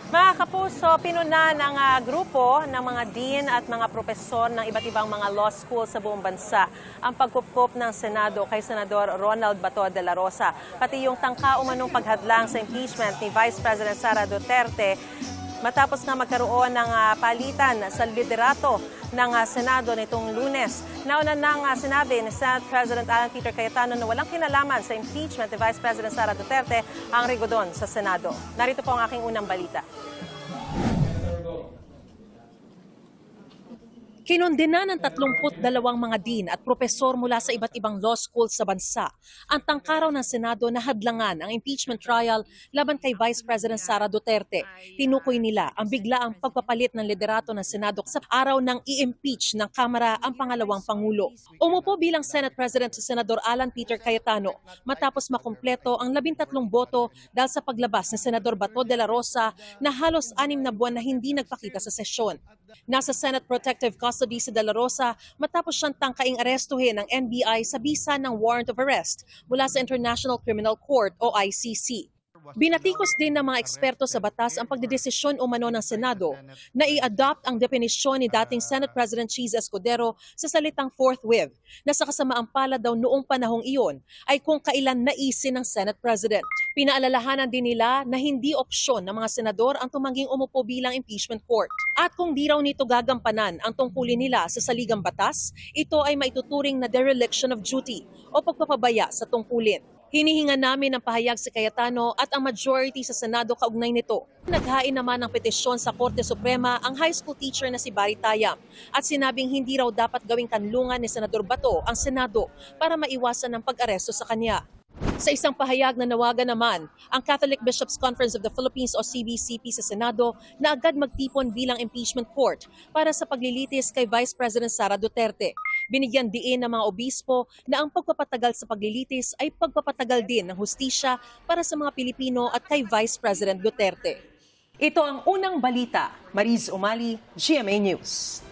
Mga kapuso, pinuna ng grupo ng mga dean at mga propesor ng iba't ibang mga law school sa buong bansa ang pagkupkup ng Senado kay Senador Ronald Bato de la Rosa. Pati yung tangka umanong paghadlang sa impeachment ni Vice President Sara Duterte matapos na magkaroon ng palitan sa liderato ng Senado nitong Lunes. Nauna nang sinabi ni Senate President Alan Peter Cayetano na walang kinalaman sa impeachment ni Vice President Sara Duterte ang rigodon sa Senado. Narito po ang aking unang balita. Kinondena ng 32 mga dean at propesor mula sa iba't ibang law school sa bansa ang tangkaraw ng Senado na hadlangan ang impeachment trial laban kay Vice President Sara Duterte. Tinukoy nila ang biglaang pagpapalit ng liderato ng Senado sa araw ng i-impeach ng Kamara ang pangalawang Pangulo. Umupo bilang Senate President si Senador Alan Peter Cayetano matapos makumpleto ang 13 boto dahil sa paglabas ni Senador Bato de la Rosa na halos 6 na buwan na hindi nagpakita sa sesyon. Nasa Senate Protective Custody si De La Rosa matapos siyang tangkaing arestuhin ng NBI sa bisa ng warrant of arrest mula sa International Criminal Court o ICC. Binatikos din ng mga eksperto sa batas ang pagdedesisyon umano ng Senado na i-adopt ang definisyon ni dating Senate President Cheese Escudero sa salitang forthwith na sa kasamaang palad daw noong panahong iyon ay kung kailan naisin ng Senate President. Pinaalalahanan din nila na hindi opsyon ng mga senador ang tumangging umupo bilang impeachment court. At kung di raw nito gagampanan ang tungkulin nila sa saligang batas, ito ay maituturing na dereliction of duty o pagpapabaya sa tungkulin. Hinihinga namin ng pahayag si Cayetano at ang majority sa Senado kaugnay nito. Naghain naman ng petisyon sa Korte Suprema ang high school teacher na si Barry Tayam at sinabing hindi raw dapat gawing kanlungan ni Senador Bato ang Senado para maiwasan ang pag-aresto sa kanya. Sa isang pahayag na nawagan naman, ang Catholic Bishops' Conference of the Philippines o CBCP sa Senado na agad magtipon bilang impeachment court para sa paglilitis kay Vice President Sara Duterte. Binigyan diin ng mga obispo na ang pagpapatagal sa paglilitis ay pagpapatagal din ng hustisya para sa mga Pilipino at kay Vice President Duterte. Ito ang unang balita. Mariz Umali, GMA News.